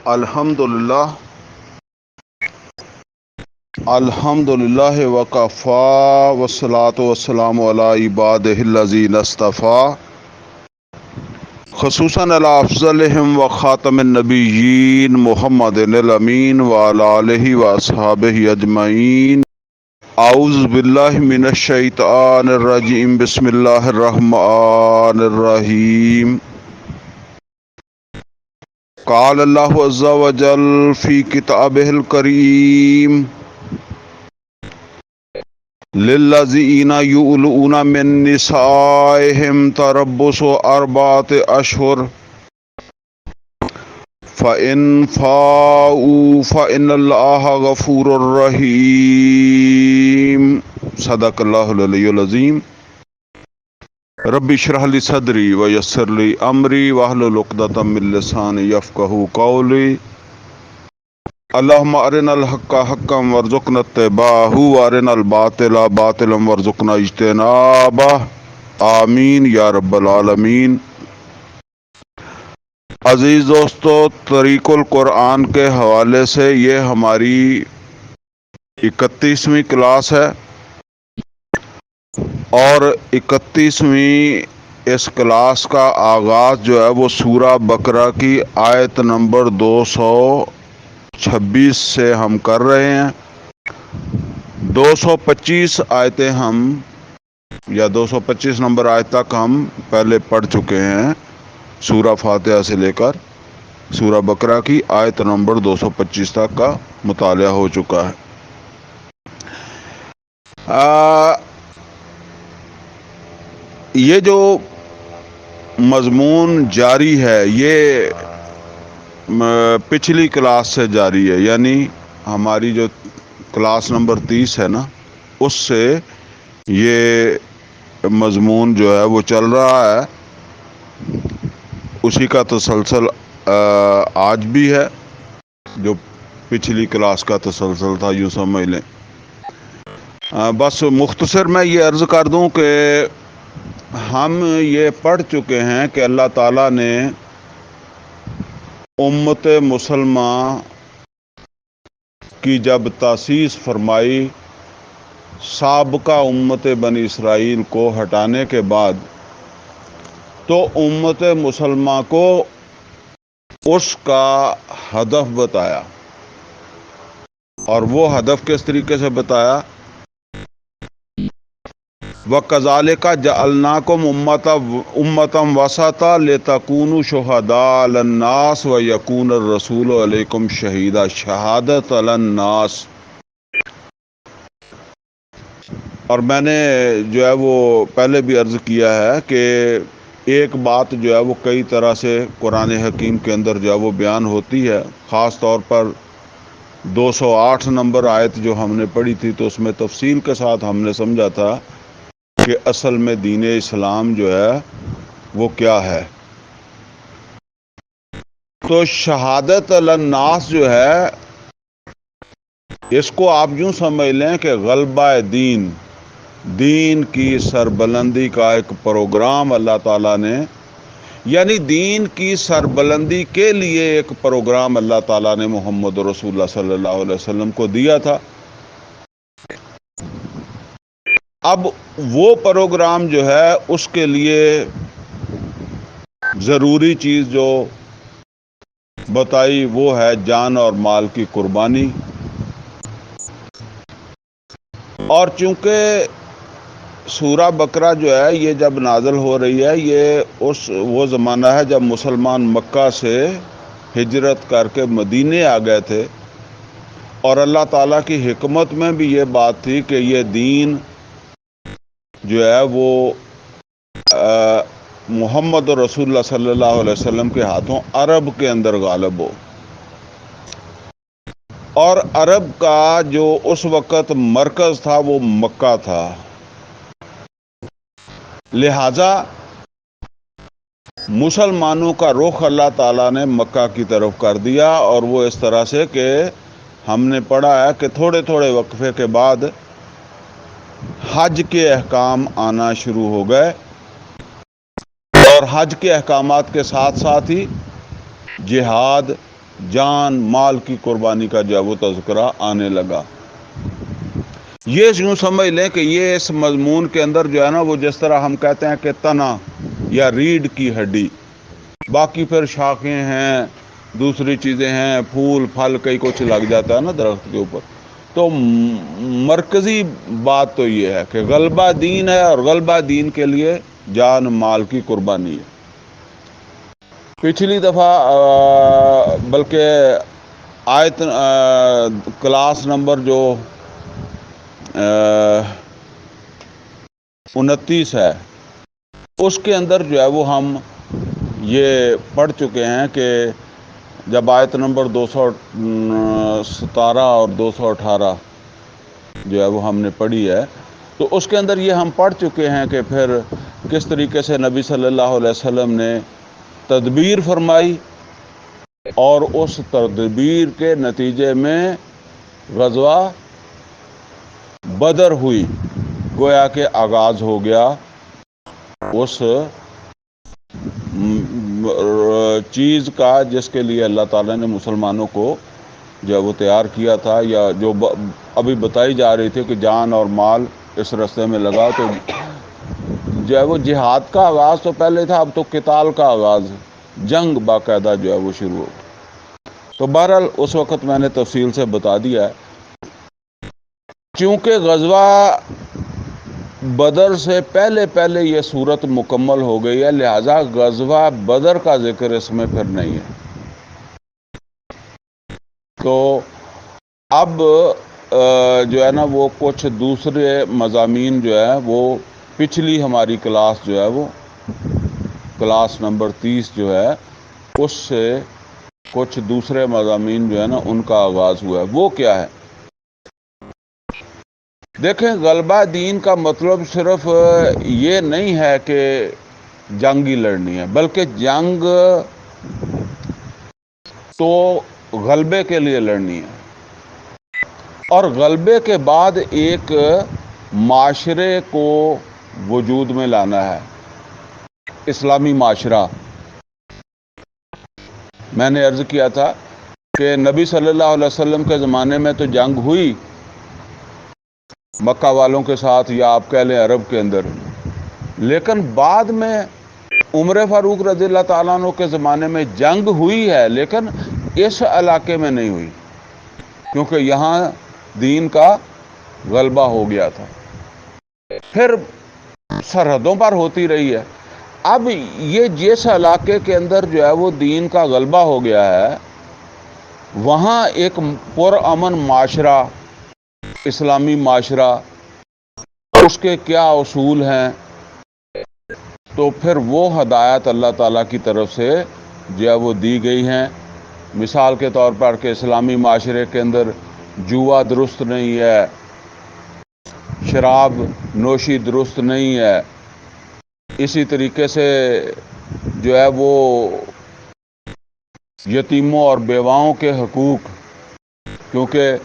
الحمدللہ وکفا والصلاة والسلام علی عبادہ الذین اصطفیٰ خصوصاً علی افضلہم وخاتم النبیین محمد الامین وعلی آلہ واصحابہ اجمعین. اعوذ باللہ من الشیطان الرجیم. بسم اللہ الرحمن الرحیم. قال اللہ عز وجل فی کتابہ الکریم للذین یؤلؤون من نسائہم تربص اربعۃ اشہر فإن فاؤوا فإن اللہ غفور رحیم. صدق اللہ العلی العظیم. رب اشرح لی صدری ویسر لی امری واحلل عقدۃ من لسانی یفقہوا قولی. اللہم ارنا الحق حقا وارزقنا اتباعہ وارنا الباطل باطلا وارزقنا اجتنابہ. آمین یا رب العالمین. عزیز دوستو، طریق القرآن کے حوالے سے یہ ہماری 31ویں کلاس ہے اور 31ویں اس کلاس کا آغاز جو ہے وہ سورہ بقرہ کی آیت نمبر 226 سے ہم کر رہے ہیں. 225 آیتیں ہم یا 225 نمبر آیت تک ہم پہلے پڑھ چکے ہیں. سورہ فاتحہ سے لے کر سورہ بقرہ کی آیت نمبر 225 تک کا مطالعہ ہو چکا ہے. یہ جو مضمون جاری ہے یہ پچھلی کلاس سے جاری ہے، یعنی ہماری جو کلاس نمبر 30 ہے نا، اس سے یہ مضمون جو ہے وہ چل رہا ہے. اسی کا تسلسل آج بھی ہے، جو پچھلی کلاس کا تسلسل تھا، یوں سمجھ لیں. بس مختصر میں یہ عرض کر دوں کہ ہم یہ پڑھ چکے ہیں کہ اللہ تعالیٰ نے امت مسلمہ کی جب تاسیس فرمائی، سابقہ امت بنی اسرائیل کو ہٹانے کے بعد، تو امت مسلمہ کو اس کا ہدف بتایا. اور وہ ہدف کس طریقے سے بتایا؟ وَكَذَلِكَ جَعَلْنَاكُمْ أُمَّةً وَسَطًا لِتَكُونُوا شُهَدَاءَ عَلَى النَّاسِ وَيَكُونَ الرَّسُولُ عَلَيْكُمْ شَهِيدًا. شہادت علی الناس. اور میں نے جو ہے وہ پہلے بھی عرض کیا ہے کہ ایک بات جو ہے وہ کئی طرح سے قرآن حکیم کے اندر جو ہے وہ بیان ہوتی ہے. خاص طور پر 208 نمبر آیت جو ہم نے پڑھی تھی تو اس میں تفصیل کے ساتھ ہم نے سمجھا تھا کہ اصل میں دین اسلام جو ہے وہ کیا ہے. تو شہادت علی الناس جو ہے، اس کو آپ یوں سمجھ لیں کہ غلبہ دین کی سربلندی کا ایک پروگرام اللہ تعالیٰ نے، یعنی دین کی سربلندی کے لیے ایک پروگرام اللہ تعالیٰ نے محمد رسول اللہ صلی اللہ علیہ وسلم کو دیا تھا. اب وہ پروگرام جو ہے اس کے لیے ضروری چیز جو بتائی وہ ہے جان اور مال کی قربانی. اور چونکہ سورہ بقرہ جو ہے یہ جب نازل ہو رہی ہے، یہ وہ زمانہ ہے جب مسلمان مکہ سے ہجرت کر کے مدینے آ گئے تھے، اور اللہ تعالیٰ کی حکمت میں بھی یہ بات تھی کہ یہ دین جو ہے وہ محمد رسول اللہ صلی اللہ علیہ وسلم کے ہاتھوں عرب کے اندر غالب ہو. اور عرب کا جو اس وقت مرکز تھا وہ مکہ تھا، لہذا مسلمانوں کا رخ اللہ تعالیٰ نے مکہ کی طرف کر دیا. اور وہ اس طرح سے کہ ہم نے پڑھا ہے کہ تھوڑے تھوڑے وقفے کے بعد حج کے احکام آنا شروع ہو گئے، اور حج کے احکامات کے ساتھ ساتھ ہی جہاد جان مال کی قربانی کا جو ہے وہ تذکرہ آنے لگا۔ یہ یوں سمجھ لیں کہ یہ اس مضمون کے اندر جو ہے نا، وہ جس طرح ہم کہتے ہیں کہ تنا یا ریڑھ کی ہڈی، باقی پھر شاخیں ہیں، دوسری چیزیں ہیں، پھول پھل کئی کچھ لگ جاتا ہے نا درخت کے اوپر، تو مرکزی بات تو یہ ہے کہ غلبہ دین ہے، اور غلبہ دین کے لیے جان مال کی قربانی ہے۔ پچھلی دفعہ بلکہ آیت کلاس نمبر جو 29 ہے، اس کے اندر جو ہے وہ ہم یہ پڑھ چکے ہیں کہ جب آیت نمبر 217 اور 218 جو ہے وہ ہم نے پڑھی ہے، تو اس کے اندر یہ ہم پڑھ چکے ہیں کہ پھر کس طریقے سے نبی صلی اللہ علیہ وسلم نے تدبیر فرمائی، اور اس تدبیر کے نتیجے میں غزوہ بدر ہوئی، گویا کہ آغاز ہو گیا اس چیز کا جس کے لیے اللہ تعالیٰ نے مسلمانوں کو جو وہ تیار کیا تھا، یا جو ابھی بتائی جا رہی تھی کہ جان اور مال اس راستے میں لگا، تو جو ہے وہ جہاد کا آغاز تو پہلے تھا، اب تو قتال کا آغاز ہے، جنگ باقاعدہ جو ہے وہ شروع ہو۔ تو بہرحال اس وقت میں نے تفصیل سے بتا دیا ہے، چونکہ غزوہ بدر سے پہلے یہ صورت مکمل ہو گئی ہے، لہذا غزوہ بدر کا ذکر اس میں پھر نہیں ہے۔ تو اب جو ہے نا وہ کچھ دوسرے مضامین جو ہے وہ پچھلی ہماری کلاس جو ہے وہ کلاس نمبر 30 جو ہے، اس سے کچھ دوسرے مضامین جو ہے نا ان کا آغاز ہوا ہے۔ وہ کیا ہے؟ دیکھیں، غلبہ دین کا مطلب صرف یہ نہیں ہے کہ جنگ ہی لڑنی ہے، بلکہ جنگ تو غلبے کے لیے لڑنی ہے، اور غلبے کے بعد ایک معاشرے کو وجود میں لانا ہے، اسلامی معاشرہ۔ میں نے عرض کیا تھا کہ نبی صلی اللہ علیہ وسلم کے زمانے میں تو جنگ ہوئی مکہ والوں کے ساتھ، یا آپ کہہ لیں عرب کے اندر، لیکن بعد میں عمر فاروق رضی اللہ تعالیٰ عنہ کے زمانے میں جنگ ہوئی ہے، لیکن اس علاقے میں نہیں ہوئی، کیونکہ یہاں دین کا غلبہ ہو گیا تھا۔ پھر سرحدوں پر ہوتی رہی ہے۔ اب یہ جس علاقے کے اندر جو ہے وہ دین کا غلبہ ہو گیا ہے، وہاں ایک پرامن معاشرہ، اسلامی معاشرہ، اس کے کیا اصول ہیں، تو پھر وہ ہدایت اللہ تعالیٰ کی طرف سے جو ہے وہ دی گئی ہیں۔ مثال کے طور پر کہ اسلامی معاشرے کے اندر جوا درست نہیں ہے، شراب نوشی درست نہیں ہے، اسی طریقے سے جو ہے وہ یتیموں اور بیواؤں کے حقوق، کیونکہ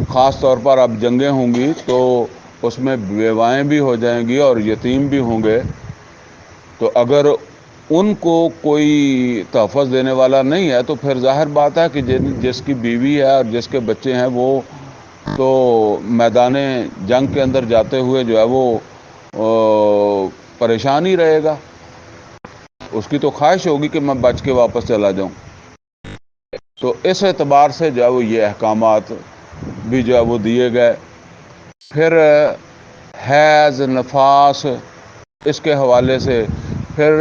خاص طور پر اب جنگیں ہوں گی تو اس میں بیوائیں بھی ہو جائیں گی اور یتیم بھی ہوں گے، تو اگر ان کو کوئی تحفظ دینے والا نہیں ہے تو پھر ظاہر بات ہے کہ جس کی بیوی ہے اور جس کے بچے ہیں وہ تو میدان جنگ کے اندر جاتے ہوئے جو ہے وہ پریشان ہی رہے گا، اس کی تو خواہش ہوگی کہ میں بچ کے واپس چلا جاؤں۔ تو اس اعتبار سے جو ہے وہ یہ احکامات بھی جو ہے وہ دیے گئے۔ پھر حیض، نفاس، اس کے حوالے سے، پھر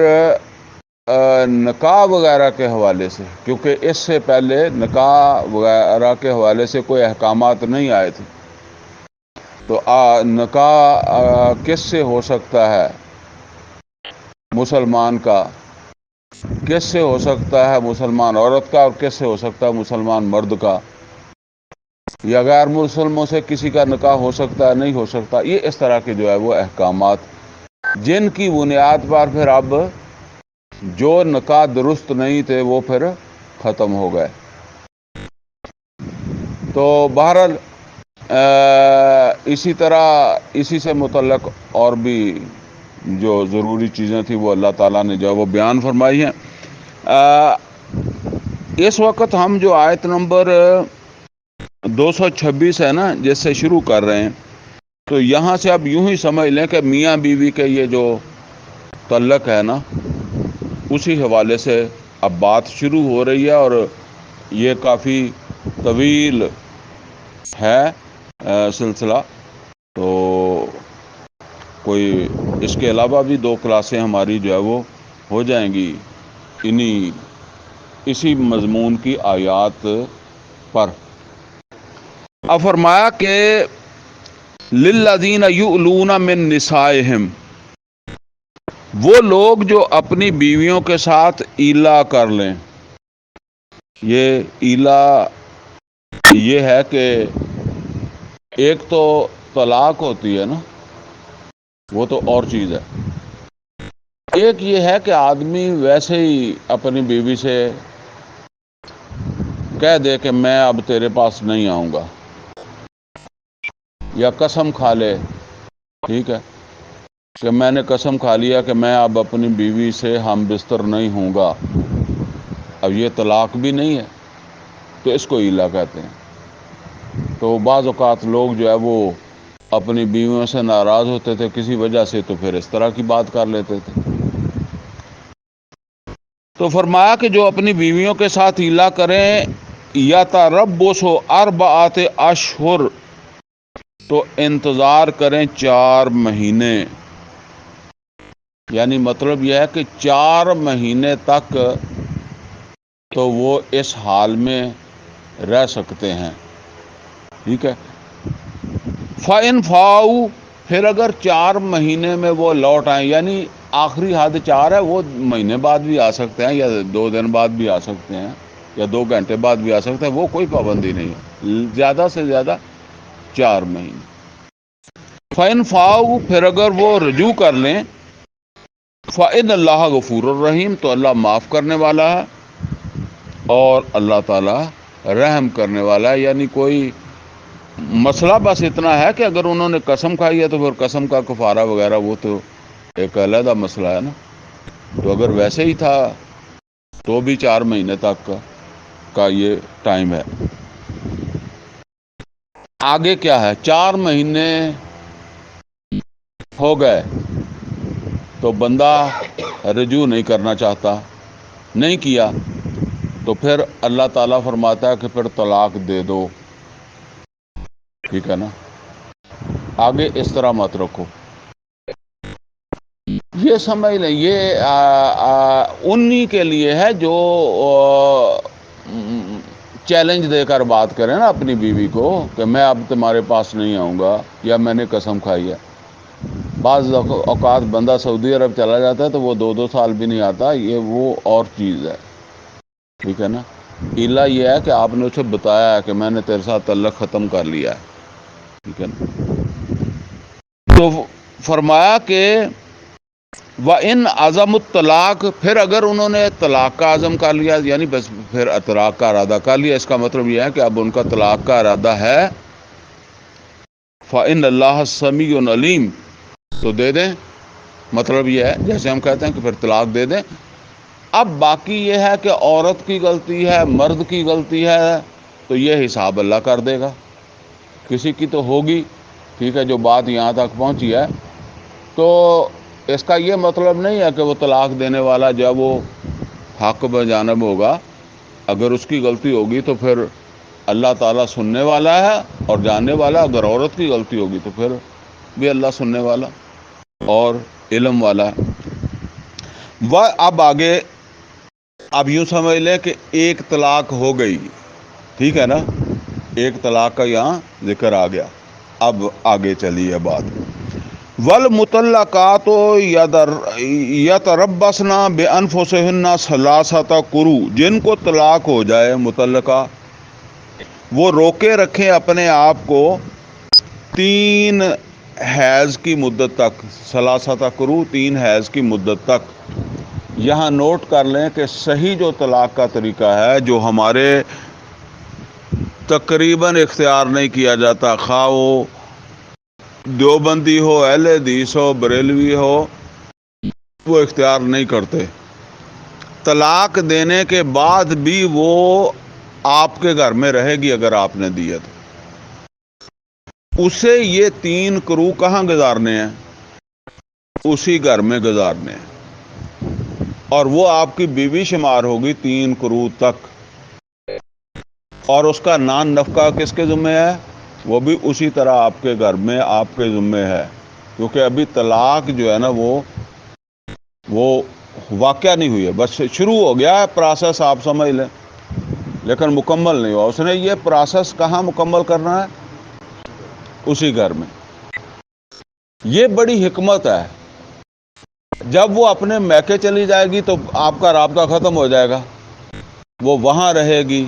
نکاح وغیرہ کے حوالے سے، کیونکہ اس سے پہلے نکاح وغیرہ کے حوالے سے کوئی احکامات نہیں آئے تھے، تو نکاح کس سے ہو سکتا ہے مسلمان کا، کس سے ہو سکتا ہے مسلمان عورت کا، اور کس سے ہو سکتا ہے مسلمان مرد کا، یا غیر مسلموں سے کسی کا نکاح ہو سکتا ہے نہیں ہو سکتا، یہ اس طرح کے جو ہے وہ احکامات، جن کی بنیاد پر پھر اب جو نکاح درست نہیں تھے وہ پھر ختم ہو گئے۔ تو بہرحال اسی طرح اسی سے متعلق اور بھی جو ضروری چیزیں تھیں وہ اللہ تعالیٰ نے جو ہے وہ بیان فرمائی ہیں۔ اس وقت ہم جو آیت نمبر 226 ہے نا جس سے شروع کر رہے ہیں، تو یہاں سے اب یوں ہی سمجھ لیں کہ میاں بیوی کے یہ جو تعلق ہے نا، اسی حوالے سے اب بات شروع ہو رہی ہے، اور یہ کافی طویل ہے سلسلہ، تو کوئی اس کے علاوہ بھی 2 کلاسیں ہماری جو ہے وہ ہو جائیں گی اسی مضمون کی آیات پر۔ اب فرمایا کہ للذین یؤلون من نسائہم، وہ لوگ جو اپنی بیویوں کے ساتھ ایلا کر لیں۔ یہ ایلا یہ ہے کہ ایک تو طلاق ہوتی ہے نا، وہ تو اور چیز ہے، ایک یہ ہے کہ آدمی ویسے ہی اپنی بیوی سے کہہ دے کہ میں اب تیرے پاس نہیں آؤں گا، یا قسم کھا لے، ٹھیک ہے، کہ میں نے قسم کھا لیا کہ میں اب اپنی بیوی سے ہم بستر نہیں ہوں گا۔ اب یہ طلاق بھی نہیں ہے، تو اس کو ایلا کہتے ہیں۔ تو بعض اوقات لوگ جو ہے وہ اپنی بیویوں سے ناراض ہوتے تھے کسی وجہ سے، تو پھر اس طرح کی بات کر لیتے تھے۔ تو فرمایا کہ جو اپنی بیویوں کے ساتھ ایلا کریں، یتربصوا 4 اشہر، تو انتظار کریں 4 مہینے، یعنی مطلب یہ ہے کہ 4 مہینے تک تو وہ اس حال میں رہ سکتے ہیں، ٹھیک ہے۔ فَإِنْ فَاؤُوا، پھر اگر 4 مہینے میں وہ لوٹ آئیں، یعنی آخری حد 4 ہے، وہ مہینے بعد بھی آ سکتے ہیں، یا 2 دن بعد بھی آ سکتے ہیں، یا 2 گھنٹے بعد بھی آ سکتے ہیں، وہ کوئی پابندی نہیں ہے، زیادہ سے زیادہ 4 مہینے۔ فَإِنْ فَاؤُوا، پھر اگر وہ رجوع کر لیں، فَإِنَّ اللَّهَ غَفُورٌ رَحِيمٌ، تو اللہ معاف کرنے والا ہے اور اللہ تعالی رحم کرنے والا ہے۔ یعنی کوئی مسئلہ بس اتنا ہے کہ اگر انہوں نے قسم کھائی ہے تو پھر قسم کا کفارہ وغیرہ وہ تو ایک علیحدہ مسئلہ ہے نا، تو اگر ویسے ہی تھا تو بھی 4 مہینے تک کا یہ ٹائم ہے۔ آگے کیا ہے؟ 4 مہینے ہو گئے تو بندہ رجوع نہیں کرنا چاہتا، نہیں کیا، تو پھر اللہ تعالیٰ فرماتا ہے کہ پھر طلاق دے دو، ٹھیک ہے نا۔ آگے اس طرح مت رکھو، یہ سمجھ لیں یہ انہی کے لیے ہے جو چیلنج دے کر بات کریں نا اپنی بیوی کو کہ میں اب تمہارے پاس نہیں آؤں گا، یا میں نے قسم کھائی ہے۔ بعض اوقات بندہ سعودی عرب چلا جاتا ہے تو وہ 2 سال بھی نہیں آتا، یہ وہ اور چیز ہے، ٹھیک ہے نا۔ ایلا یہ ہے کہ آپ نے اسے بتایا ہے کہ میں نے تیرے ساتھ تعلق ختم کر لیا ہے، ٹھیک ہے نا۔ تو فرمایا کہ وَإِنْ عَزَمُوا الطَّلَاقَ، پھر اگر انہوں نے طلاق کا عزم کر لیا، یعنی بس پھر طلاق کا ارادہ کر لیا، اس کا مطلب یہ ہے کہ اب ان کا طلاق کا ارادہ ہے، فَإِنَّ اللَّهَ سَمِيعٌ عَلِيمٌ، تو دے دیں، مطلب یہ ہے جیسے ہم کہتے ہیں کہ پھر طلاق دے دیں۔ اب باقی یہ ہے کہ عورت کی غلطی ہے، مرد کی غلطی ہے، تو یہ حساب اللہ کر دے گا، کسی کی تو ہوگی، ٹھیک ہے۔ جو بات یہاں تک پہنچی ہے، تو اس کا یہ مطلب نہیں ہے کہ وہ طلاق دینے والا جو ہے وہ حق بجانب ہوگا، اگر اس کی غلطی ہوگی تو پھر اللہ تعالیٰ سننے والا ہے اور جاننے والا، اگر عورت کی غلطی ہوگی تو پھر بھی اللہ سننے والا اور علم والا ہے۔ اب آگے اب یوں سمجھ لیں کہ ایک طلاق ہو گئی، ٹھیک ہے نا، ایک طلاق کا یہاں ذکر آ گیا۔ اب آگے چلیے بات۔ وَالْمُطَلَّقَاتُ يَتَرَبَّصْنَ بِأَنفُسِهِنَّ 3 قُرُوء، جن کو طلاق ہو جائے مطلقہ، وہ روکے رکھیں اپنے آپ کو 3 حیض کی مدت تک، 3 قُرُوء 3 حیض کی مدت تک۔ یہاں نوٹ کر لیں کہ صحیح جو طلاق کا طریقہ ہے، جو ہمارے تقریباً اختیار نہیں کیا جاتا، خواہ وہ دیوبندی ہو، اہل حدیث ہو، بریلوی ہو، وہ اختیار نہیں کرتے، طلاق دینے کے بعد بھی وہ آپ کے گھر میں رہے گی اگر آپ نے دیا تو اسے یہ 3 قروء کہاں گزارنے ہیں؟ اسی گھر میں گزارنے ہیں، اور وہ آپ کی بیوی شمار ہوگی 3 قروء تک، اور اس کا نان نفقہ کس کے ذمہ ہے؟ وہ بھی اسی طرح آپ کے گھر میں آپ کے ذمہ ہے، کیونکہ ابھی طلاق جو ہے نا وہ واقعہ نہیں ہوئی ہے، بس شروع ہو گیا ہے پروسیس، آپ سمجھ لیں، لیکن مکمل نہیں ہوا۔ اس نے یہ پروسیس کہاں مکمل کرنا ہے؟ اسی گھر میں۔ یہ بڑی حکمت ہے، جب وہ اپنے میکے چلی جائے گی تو آپ کا رابطہ ختم ہو جائے گا، وہ وہاں رہے گی،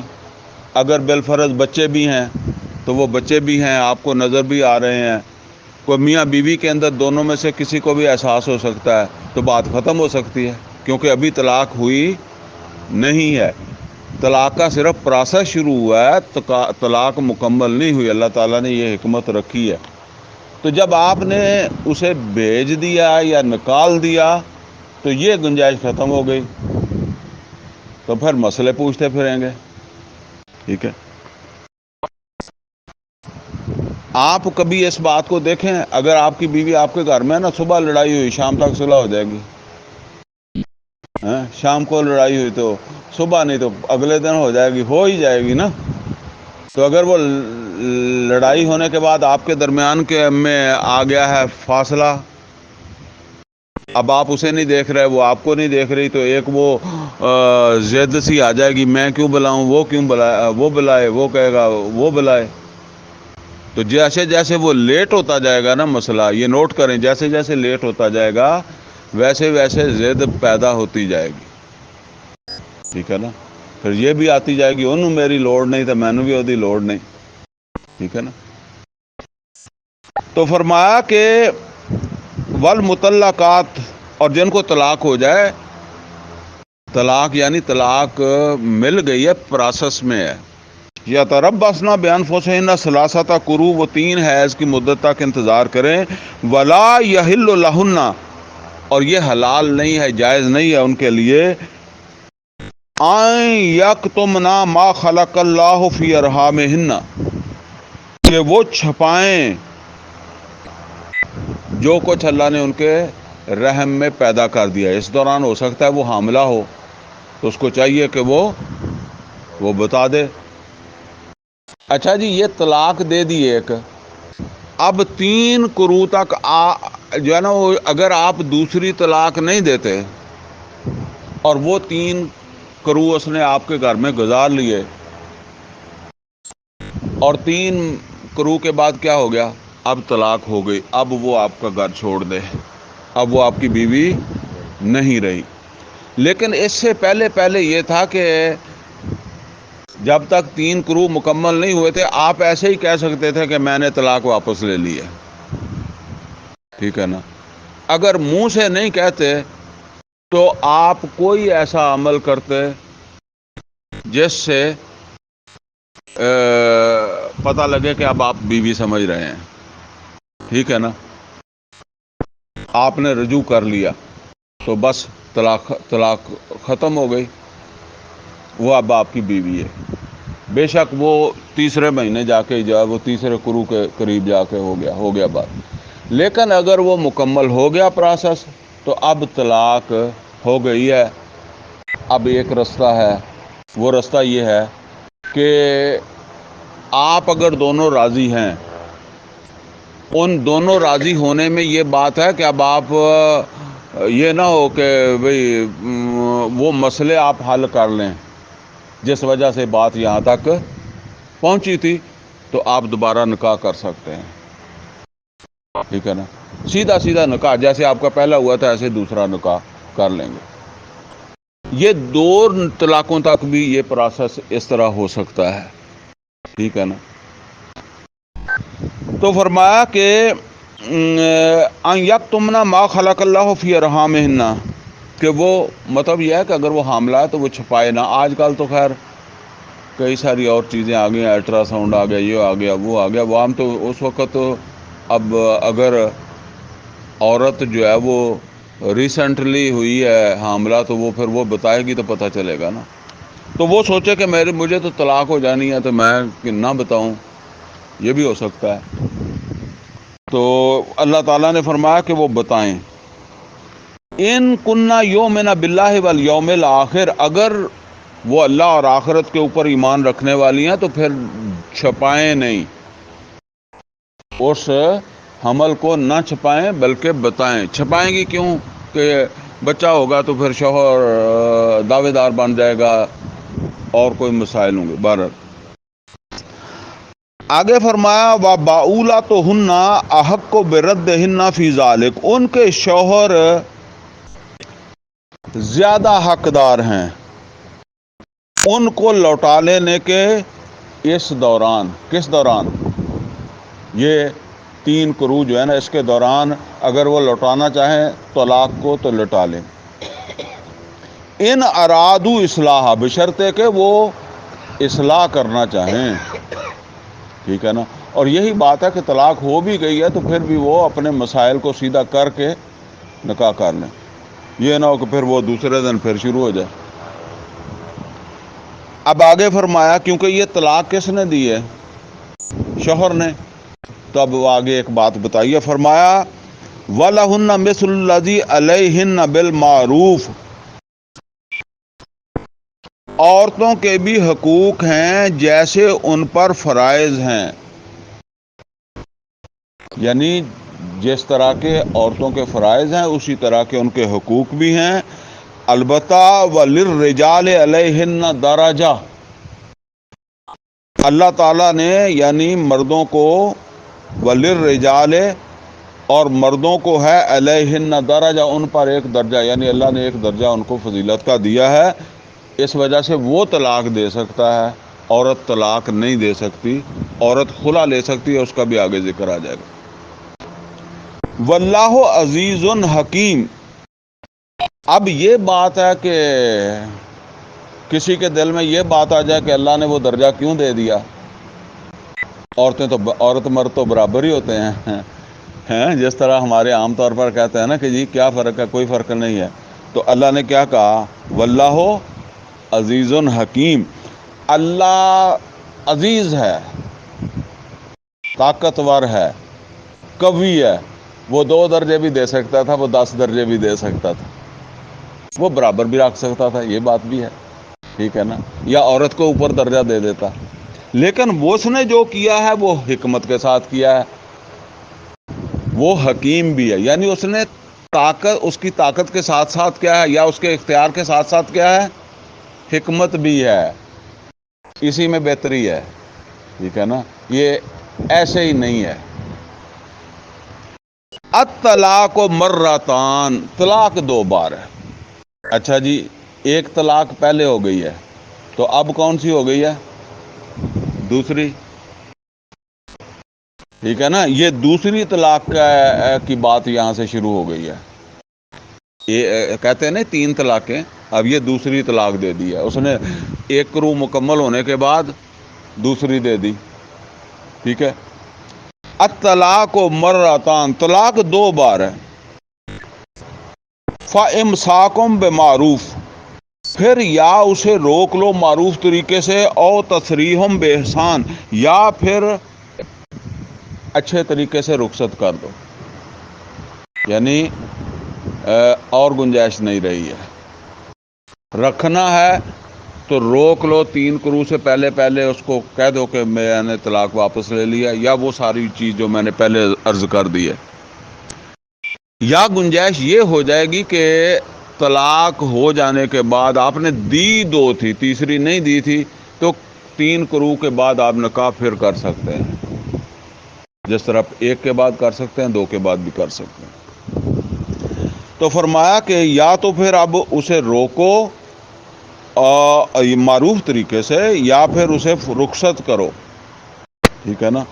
اگر بالفرض بچے بھی ہیں تو وہ بچے بھی ہیں، آپ کو نظر بھی آ رہے ہیں، کوئی میاں بیوی کے اندر دونوں میں سے کسی کو بھی احساس ہو سکتا ہے، تو بات ختم ہو سکتی ہے، کیونکہ ابھی طلاق ہوئی نہیں ہے، طلاق کا صرف پروسیس شروع ہوا ہے، طلاق مکمل نہیں ہوئی۔ اللہ تعالیٰ نے یہ حکمت رکھی ہے۔ تو جب آپ نے اسے بھیج دیا یا نکال دیا تو یہ گنجائش ختم ہو گئی، تو پھر مسئلے پوچھتے پھریں گے، ٹھیک ہے؟ آپ کبھی اس بات کو دیکھیں، اگر آپ کی بیوی آپ کے گھر میں نا، صبح لڑائی ہوئی شام تک صلح ہو جائے گی، شام کو لڑائی ہوئی تو صبح نہیں تو اگلے دن ہو جائے گی، ہو ہی جائے گی نا۔ تو اگر وہ لڑائی ہونے کے بعد آپ کے درمیان کے میں آ گیا ہے فاصلہ، اب آپ اسے نہیں دیکھ رہے، وہ آپ کو نہیں دیکھ رہی، تو ایک وہ ضد سی آ جائے گی، میں کیوں بلاؤں، وہ کیوں بلائے، وہ بلائے، وہ کہے گا وہ بلائے۔ تو جیسے جیسے وہ لیٹ ہوتا جائے گا نا مسئلہ، یہ نوٹ کریں، جیسے جیسے لیٹ ہوتا جائے گا ویسے ویسے ضد پیدا ہوتی جائے گی، ٹھیک ہے نا؟ پھر یہ بھی آتی جائے گی، انہوں میری لوڑ نہیں تو میں نے بھی وہی لوڑ نہیں، ٹھیک ہے نا؟ تو فرمایا کہ والمطلقات، اور جن کو طلاق ہو جائے، طلاق یعنی طلاق مل گئی ہے، پروسیس میں ہے، یا تربصن بانفسہن ثلاثۃ قروء، وہ 3 حیض کی مدت تک انتظار کریں، ولا یحل لہن، اور یہ حلال نہیں ہے، جائز نہیں ہے ان کے لیے، ان یکتمنا ما خلق اللہ فی ارحامہن، کہ وہ چھپائیں جو کچھ اللہ نے ان کے رحم میں پیدا کر دیا ہے۔ اس دوران ہو سکتا ہے وہ حاملہ ہو، تو اس کو چاہیے کہ وہ بتا دے۔ اچھا جی، یہ طلاق دے دی ایک، اب 3 قروء تک جو ہے نا، اگر آپ دوسری طلاق نہیں دیتے اور وہ 3 قروء اس نے آپ کے گھر میں گزار لیے، اور 3 قروء کے بعد کیا ہو گیا؟ اب طلاق ہو گئی، اب وہ آپ کا گھر چھوڑ دے، اب وہ آپ کی بیوی نہیں رہی۔ لیکن اس سے پہلے یہ تھا کہ جب تک 3 قروء مکمل نہیں ہوئے تھے، آپ ایسے ہی کہہ سکتے تھے کہ میں نے طلاق واپس لے لی ہے، ٹھیک ہے نا؟ اگر منہ سے نہیں کہتے تو آپ کوئی ایسا عمل کرتے جس سے پتہ لگے کہ اب آپ بیوی سمجھ رہے ہیں، ٹھیک ہے نا؟ آپ نے رجوع کر لیا تو بس طلاق ختم ہو گئی، وہ اب آپ کی بیوی ہے، بے شک وہ تیسرے مہینے جا کے جو ہے وہ 3 قروء کے قریب جا کے ہو گیا بات۔ لیکن اگر وہ مکمل ہو گیا پروسیس تو اب طلاق ہو گئی ہے۔ اب ایک رستہ ہے، وہ رستہ یہ ہے کہ آپ اگر دونوں راضی ہیں، ان دونوں راضی ہونے میں یہ بات ہے کہ اب آپ یہ نہ ہو کہ بھئی وہ مسئلے آپ حل کر لیں جس وجہ سے بات یہاں تک پہنچی تھی، تو آپ دوبارہ نکاح کر سکتے ہیں، ٹھیک ہے نا؟ سیدھا نکاح، جیسے آپ کا پہلا ہوا تھا ایسے دوسرا نکاح کر لیں گے۔ یہ 2 طلاقوں تک بھی یہ پروسیس اس طرح ہو سکتا ہے، ٹھیک ہے نا؟ تو فرمایا کہ ان یکتمنا ما خلق اللہ فی ارحامہن، کہ وہ مطلب یہ ہے کہ اگر وہ حاملہ ہے تو وہ چھپائے نہ۔ آج کل تو خیر کئی ساری اور چیزیں آ گئی ہیں، الٹرا ساؤنڈ آ گیا، یہ آ گیا، وہ آ گیا، وہ عام تو اس وقت اب اگر عورت جو ہے وہ ریسنٹلی ہوئی ہے حاملہ تو وہ پھر وہ بتائے گی تو پتہ چلے گا نا. تو وہ سوچے کہ مجھے تو طلاق ہو جانی ہے تو میں نہ بتاؤں، یہ بھی ہو سکتا ہے. تو اللہ تعالیٰ نے فرمایا کہ وہ بتائیں. ان کننا یؤمن باللہ والیوم الآخر، اگر وہ اللہ اور آخرت کے اوپر ایمان رکھنے والی ہیں تو پھر چھپائیں نہیں، اس حمل کو نہ چھپائیں بلکہ بتائیں. چھپائیں گی کیوں؟ کہ بچہ ہوگا تو پھر شوہر دعوے دار بن جائے گا اور کوئی مسائل ہوں گے. بہرحال آگے فرمایا وَبَعُولَتُهُنَّ أَحَقُّ بِرَدِّهِنَّ فِي ذَلِكَ، ان کے شوہر زیادہ حقدار ہیں ان کو لوٹا لینے کے اس دوران. کس دوران؟ یہ 3 قروء جو ہے نا، اس کے دوران اگر وہ لوٹانا چاہیں طلاق کو تو لوٹا لیں. ان ارادو اصلاح، بشرطے کہ وہ اصلاح کرنا چاہیں. ٹھیک ہے نا. اور یہی بات ہے کہ طلاق ہو بھی گئی ہے تو پھر بھی وہ اپنے مسائل کو سیدھا کر کے نکاح کر لیں. یہ نہ ہو کہ پھر وہ دوسرے دن پھر شروع ہو جائے. اب آگے فرمایا کیونکہ یہ طلاق کس نے دی ہے؟ شوہر نے. تو اب وہ آگے ایک بات بتائیے. فرمایا وَلَهُنَّ مِثْلُ الَّذِي عَلَيْهِنَّ بِالْمَعْرُوفِ، عورتوں کے بھی حقوق ہیں جیسے ان پر فرائض ہیں. یعنی جس طرح کے عورتوں کے فرائض ہیں اسی طرح کے ان کے حقوق بھی ہیں. البتہ وَلِلرِّجَالِ عَلَيْهِنَّ دَرَجَةٌ، اللہ تعالیٰ نے یعنی مردوں کو وَلِلرِّجَالِ، اور مردوں کو ہے عَلَيْهِنَّ درجہ، ان پر ایک درجہ، یعنی اللہ نے ایک درجہ ان کو فضیلت کا دیا ہے. اس وجہ سے وہ طلاق دے سکتا ہے، عورت طلاق نہیں دے سکتی. عورت خلا لے سکتی ہے، اس کا بھی آگے ذکر آ جائے گا. واللہ عزیز حکیم. اب یہ بات ہے کہ کسی کے دل میں یہ بات آ جائے کہ اللہ نے وہ درجہ کیوں دے دیا، عورت مرد تو برابر ہی ہوتے ہیں جس طرح ہمارے عام طور پر کہتے ہیں نا کہ جی کیا فرق ہے، کوئی فرق نہیں ہے. تو اللہ نے کیا کہا؟ واللہ عزیز حکیم. اللہ عزیز ہے، طاقتور ہے، قوی ہے. وہ 2 درجے بھی دے سکتا تھا، وہ 10 درجے بھی دے سکتا تھا، وہ برابر بھی رکھ سکتا تھا. یہ بات بھی ہے. ٹھیک ہے نا. یا عورت کو اوپر درجہ دے دیتا. لیکن اس نے جو کیا ہے وہ حکمت کے ساتھ کیا ہے. وہ حکیم بھی ہے، یعنی اس نے اس کی طاقت کے ساتھ ساتھ کیا ہے، یا اس کے اختیار کے ساتھ ساتھ کیا ہے، حکمت بھی ہے. اسی میں بہتری ہے. ٹھیک ہے نا. یہ ایسے ہی نہیں ہے. الطلاق مرتان، طلاق 2 بار ہے. اچھا جی، ایک طلاق پہلے ہو گئی ہے تو اب کون سی ہو گئی ہے؟ دوسری. ٹھیک ہے نا. یہ دوسری طلاق کی بات یہاں سے شروع ہو گئی ہے. یہ کہتے ہیں نا 3 طلاقیں، اب یہ دوسری طلاق دے دی ہے اس نے. 1 قروء مکمل ہونے کے بعد دوسری دے دی. ٹھیک ہے. الطلاق مرتان، طلاق 2 بار ہے. فَإِمْسَاكٌ بِمَعْرُوفٍ، پھر یا اسے روک لو معروف طریقے سے، او تسریحٌ بِإِحْسَان، یا پھر اچھے طریقے سے رخصت کر دو. یعنی اور گنجائش نہیں رہی ہے. رکھنا ہے تو روک لو 3 قروء سے پہلے اس کو کہہ دو کہ میں نے طلاق واپس لے لیا، یا وہ ساری چیز جو میں نے پہلے عرض کر دی ہے. یا گنجائش یہ ہو جائے گی کہ طلاق ہو جانے کے بعد آپ نے دی 2 تھی، تیسری نہیں دی تھی، تو 3 قروء کے بعد آپ نکاح پھر کر سکتے ہیں. جس طرح 1 کے بعد کر سکتے ہیں، 2 کے بعد بھی کر سکتے ہیں. تو فرمایا کہ یا تو پھر اب اسے روکو معروف طریقے سے، یا پھر اسے رخصت کرو. ٹھیک ہے نا.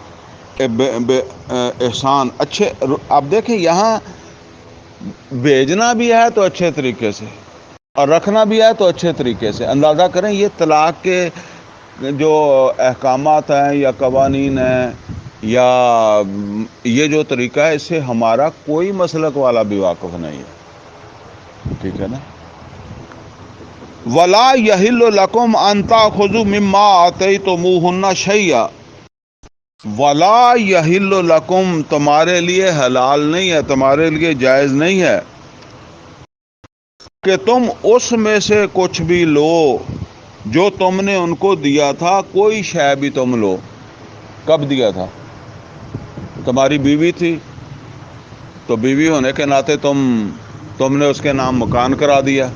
احسان، اچھے. اب دیکھیں یہاں بھیجنا بھی ہے تو اچھے طریقے سے، اور رکھنا بھی ہے تو اچھے طریقے سے. اندازہ کریں یہ طلاق کے جو احکامات ہیں یا قوانین ہیں یا یہ جو طریقہ ہے، اس سے ہمارا کوئی مسلک والا بھی واقف نہیں ہے. ٹھیک ہے نا. ولا یحل لکم ان تاخذوا مما آتیتموہن شیئا، ولا یحل لکم تمہارے لیے حلال نہیں ہے، تمہارے لیے جائز نہیں ہے کہ تم اس میں سے کچھ بھی لو جو تم نے ان کو دیا تھا. کوئی شے بھی تم لو. کب دیا تھا؟ تمہاری بیوی تھی تو بیوی ہونے کے ناطے تم نے اس کے نام مکان کرا دیا،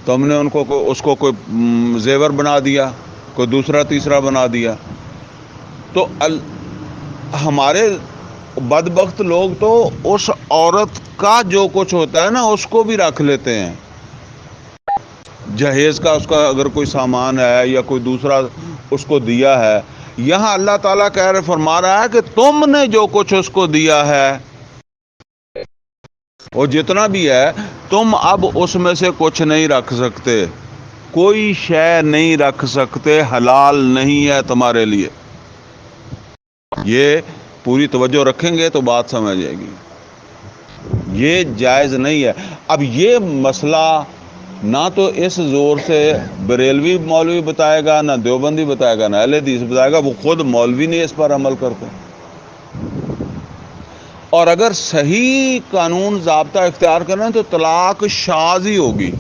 تم نے اس کو کوئی زیور بنا دیا، کوئی دوسرا تیسرا بنا دیا. تو ہمارے بدبخت لوگ تو اس عورت کا جو کچھ ہوتا ہے نا اس کو بھی رکھ لیتے ہیں. جہیز کا اس کا اگر کوئی سامان ہے یا کوئی دوسرا اس کو دیا ہے. یہاں اللہ تعالیٰ فرما رہا ہے کہ تم نے جو کچھ اس کو دیا ہے وہ جتنا بھی ہے تم اب اس میں سے کچھ نہیں رکھ سکتے، کوئی شے نہیں رکھ سکتے، حلال نہیں ہے تمہارے لیے. یہ پوری توجہ رکھیں گے تو بات سمجھ جائے گی. یہ جائز نہیں ہے. اب یہ مسئلہ نہ تو اس زور سے بریلوی مولوی بتائے گا، نہ دیوبندی بتائے گا، نہ اہل حدیث بتائے گا، وہ خود مولوی نہیں اس پر عمل کرتے. اور اگر صحیح قانون ضابطہ اختیار کریں تو طلاق شاذ ہی ہوگی.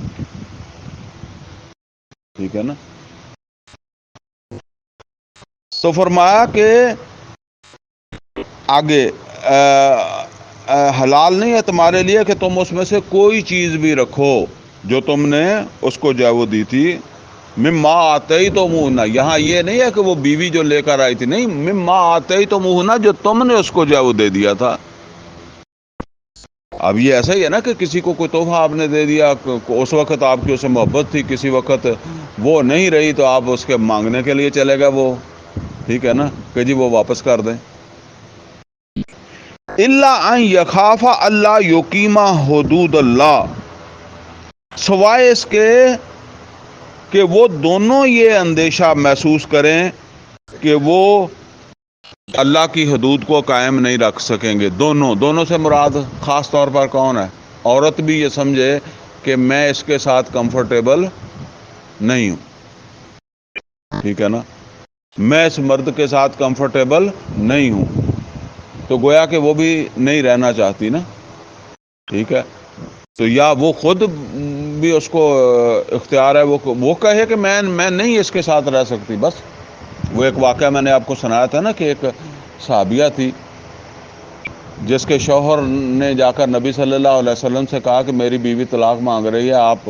ٹھیک ہے نا. تو فرمایا کہ آگے حلال نہیں ہے تمہارے لیے کہ تم اس میں سے کوئی چیز بھی رکھو جو تم نے اس کو جو ہے وہ دی تھی. مما آتیتموہن، یہاں یہ نہیں ہے کہ وہ بیوی جو لے کر آئی تھی، نہیں، مما آتیتموہن جو تم نے اس کو جو ہے وہ دے دیا تھا. اب یہ ایسا ہی ہے نا کہ کسی کو کوئی تحفہ آپ نے دے دیا، اس وقت آپ کی اسے محبت تھی، کسی وقت وہ نہیں رہی تو آپ اس کے مانگنے کے لیے چلے گئے وہ، ٹھیک ہے نا، کہ جی وہ واپس کر دیں. الا ان یخاف اللہ یقیم حدود اللہ، سوائے اس کے کہ وہ دونوں یہ اندیشہ محسوس کریں کہ وہ اللہ کی حدود کو قائم نہیں رکھ سکیں گے. دونوں سے مراد خاص طور پر کون ہے؟ عورت بھی یہ سمجھے کہ میں اس کے ساتھ کمفرٹیبل نہیں ہوں. ٹھیک ہے نا، میں اس مرد کے ساتھ کمفرٹیبل نہیں ہوں، تو گویا کہ وہ بھی نہیں رہنا چاہتی نا. ٹھیک ہے، تو یا وہ خود بھی اس کو اختیار ہے وہ کہے کہ میں نہیں اس کے ساتھ رہ سکتی. بس وہ ایک واقعہ میں نے آپ کو سنایا تھا نا کہ ایک صحابیہ تھی جس کے شوہر نے جا کر نبی صلی اللہ علیہ وسلم سے کہا کہ میری بیوی طلاق مانگ رہی ہے، آپ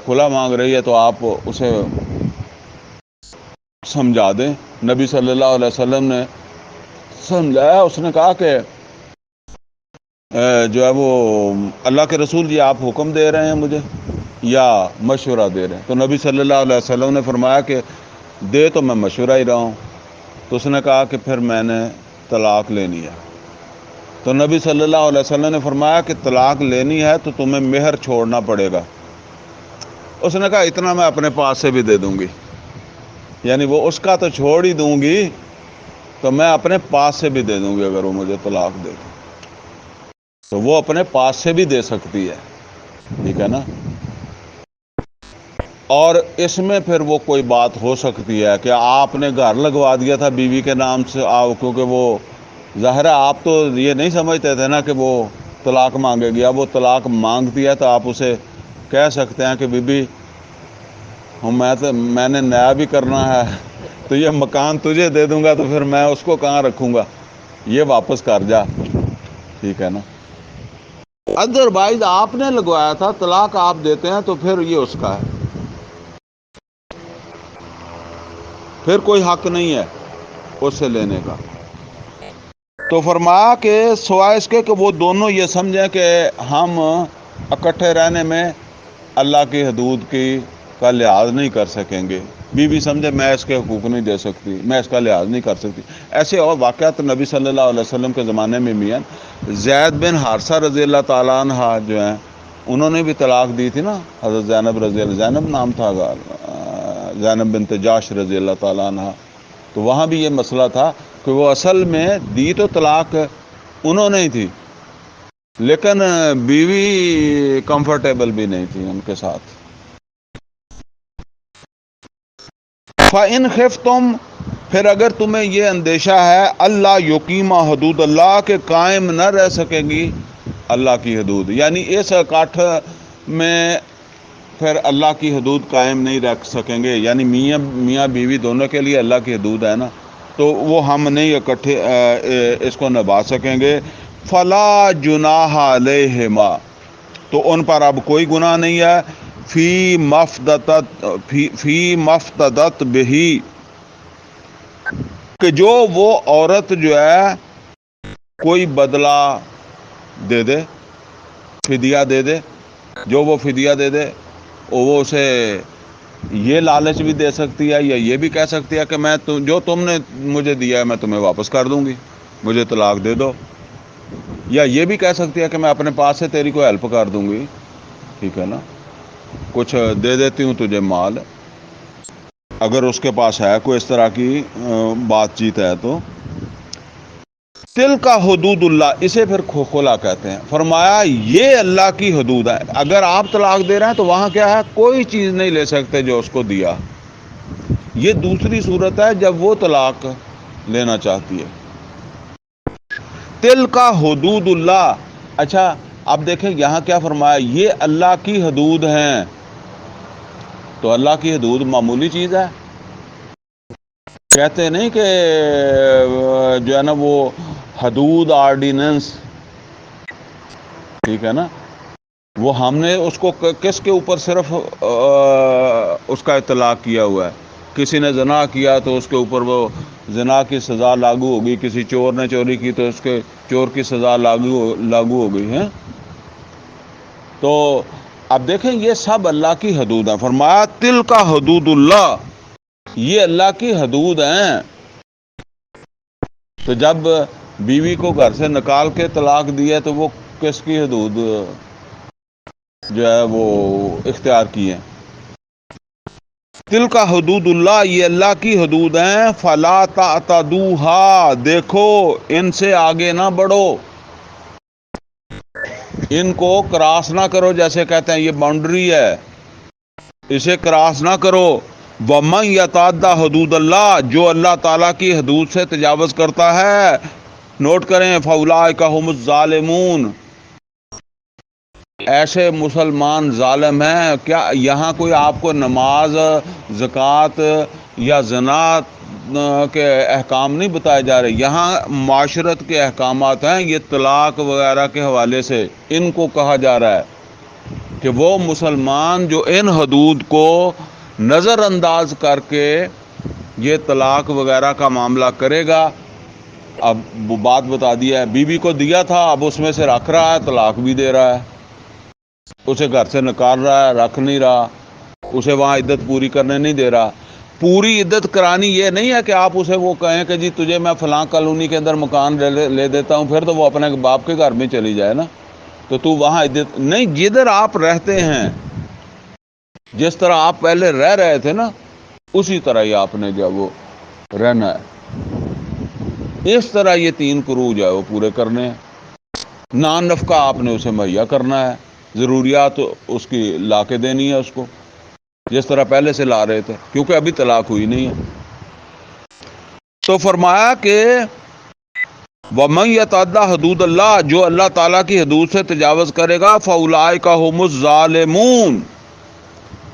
خلا مانگ رہی ہے، تو آپ اسے سمجھا دیں. نبی صلی اللہ علیہ وسلم نے سمجھایا. اس نے کہا کہ جو ہے وہ اللہ کے رسول جی آپ حکم دے رہے ہیں مجھے یا مشورہ دے رہے ہیں؟ تو نبی صلی اللہ علیہ وسلم نے فرمایا کہ دے تو میں مشورہ ہی رہا ہوں. تو اس نے کہا کہ پھر میں نے طلاق لینی ہے. تو نبی صلی اللہ علیہ وسلم نے فرمایا کہ طلاق لینی ہے تو تمہیں مہر چھوڑنا پڑے گا. اس نے کہا اتنا میں اپنے پاس سے بھی دے دوں گی، یعنی وہ اس کا تو چھوڑ ہی دوں گی تو میں اپنے پاس سے بھی دے دوں گی اگر وہ مجھے طلاق دے دے. تو وہ اپنے پاس سے بھی دے سکتی ہے. ٹھیک ہے نا. اور اس میں پھر وہ کوئی بات ہو سکتی ہے کہ آپ نے گھر لگوا دیا تھا بیوی کے نام سے، کیونکہ وہ ظاہر ہے آپ تو یہ نہیں سمجھتے تھے نا کہ وہ طلاق مانگے گی. اب وہ طلاق مانگتی ہے تو آپ اسے کہہ سکتے ہیں کہ بی بی میں نے نیا بھی کرنا ہے تو یہ مکان تجھے دے دوں گا، تو پھر میں اس کو کہاں رکھوں گا، یہ واپس کر جا. ٹھیک ہے نا. ادروائز آپ نے لگوایا تھا، طلاق آپ دیتے ہیں تو پھر یہ اس کا ہے، پھر کوئی حق نہیں ہے اس سے لینے کا. تو فرمایا کہ سوائے اس کے کہ وہ دونوں یہ سمجھیں کہ ہم اکٹھے رہنے میں اللہ کی حدود کا لحاظ نہیں کر سکیں گے. بیوی سمجھے میں اس کے حقوق نہیں دے سکتی، میں اس کا لحاظ نہیں کر سکتی. ایسے اور واقعات نبی صلی اللہ علیہ وسلم کے زمانے میں بھی ہیں. زید بن حارثہ رضی اللہ تعالیٰ عنہ جو ہیں انہوں نے بھی طلاق دی تھی نا حضرت زینب رضی اللہ، زینب نام تھا، زینب بنت جاش رضی اللہ تعالیٰ عنہ. تو وہاں بھی یہ مسئلہ تھا کہ وہ اصل میں دی تو طلاق انہوں نے ہی تھی، لیکن بیوی کمفرٹیبل بھی نہیں تھی ان کے ساتھ. فَإِنْ خِفْتُمْ، پھر اگر تمہیں یہ اندیشہ ہے اللہ یقیمہ حدود اللہ، کہ قائم نہ رہ سکے گی اللہ کی حدود، یعنی اس اکٹھ میں پھر اللہ کی حدود قائم نہیں رکھ سکیں گے، یعنی میاں بیوی دونوں کے لیے اللہ کی حدود ہے نا، تو وہ ہم نہیں اکٹھے اس کو نبھا سکیں گے. فلا جناح علیہما، تو ان پر اب کوئی گناہ نہیں ہے. فی مفتدت بہی، کہ جو وہ عورت جو ہے کوئی بدلہ دے دے، فدیہ دے دے، جو وہ فدیہ دے دے، وہ اسے یہ لالچ بھی دے سکتی ہے یا یہ بھی کہہ سکتی ہے کہ میں جو تم نے مجھے دیا ہے میں تمہیں واپس کر دوں گی، مجھے طلاق دے دو. یا یہ بھی کہہ سکتی ہے کہ میں اپنے پاس سے تیری کوئی ہیلپ کر دوں گی، ٹھیک ہے نا، کچھ دے دیتی ہوں تجھے مال، اگر اس کے پاس ہے کوئی اس طرح کی بات چیت ہے تو. تِلْکَ حدود اللہ، اسے پھر خلا کہتے ہیں. فرمایا یہ اللہ کی حدود ہے. اگر آپ طلاق دے رہے ہیں تو وہاں کیا ہے، کوئی چیز نہیں لے سکتے جو اس کو دیا. یہ دوسری صورت ہے جب وہ طلاق لینا چاہتی ہے. تِلْکَ حدود اللہ. اچھا اب دیکھیں یہاں کیا فرمایا، یہ اللہ کی حدود ہیں. تو اللہ کی حدود معمولی چیز ہے، کہتے نہیں کہ جو ہے نا وہ حدود آرڈیننس، ٹھیک ہے نا، وہ ہم نے اس کو کس کے اوپر صرف اس کا اطلاق کیا ہوا ہے. کسی نے زنا کیا تو اس کے اوپر وہ زنا کی سزا لاگو ہوگی، کسی چور نے چوری کی تو اس کے چور کی سزا لاگو ہو گئی ہے. تو اب دیکھیں یہ سب اللہ کی حدود ہیں. فرمایا تِلْکَ حدود اللہ، یہ اللہ کی حدود ہیں. تو جب بیوی کو گھر سے نکال کے طلاق دی ہے تو وہ کس کی حدود جو ہے وہ اختیار کی ہیں. تِلْکَ حدود اللہ، یہ اللہ کی حدود ہیں. فَلَا تَعْتَدُوهَا، دیکھو ان سے آگے نہ بڑھو، ان کو کراس نہ کرو. جیسے کہتے ہیں یہ باؤنڈری ہے، اسے کراس نہ کرو. وَمَنْ يَتَعَدَّ حدود اللہ، جو اللہ تعالیٰ کی حدود سے تجاوز کرتا ہے، نوٹ کریں، فَأُولَٰئِكَ هُمُ الظَّالِمُونَ، ایسے مسلمان ظالم ہیں. کیا یہاں کوئی آپ کو نماز، زکوٰۃ یا زنا کے احکام نہیں بتائے جا رہے، یہاں معاشرت کے احکامات ہیں. یہ طلاق وغیرہ کے حوالے سے ان کو کہا جا رہا ہے کہ وہ مسلمان جو ان حدود کو نظر انداز کر کے یہ طلاق وغیرہ کا معاملہ کرے گا. اب وہ بات بتا دیا ہے، بیوی کو دیا تھا، اب اس میں سے رکھ رہا ہے، طلاق بھی دے رہا ہے، اسے گھر سے نکال رہا ہے، رکھ نہیں رہا، اسے وہاں عدت پوری کرنے نہیں دے رہا. پوری عدت کرانی یہ نہیں ہے کہ آپ اسے وہ کہیں کہ جی تجھے میں فلاں کالونی کے اندر مکان لے دیتا ہوں، پھر تو وہ اپنے باپ کے گھر میں چلی جائے نا، تو وہاں عدت نہیں. جدھر آپ رہتے ہیں، جس طرح آپ پہلے رہ رہے تھے نا، اسی طرح ہی آپ نے جو وہ رہنا ہے. اس طرح یہ 3 قروء جو ہے وہ پورے کرنے ہیں. نان نفقہ آپ نے اسے مہیا کرنا ہے، ضروریات اس کی لا کے دینی ہے اس کو، جس طرح پہلے سے لا رہے تھے، کیونکہ ابھی طلاق ہوئی نہیں ہے. تو فرمایا کہ وَمَنْ يَتَعَدَّ حدود اللہ، جو اللہ تعالیٰ کی حدود سے تجاوز کرے گا، فَأُولَٰئِكَ هُمُ الظَّالِمُونَ،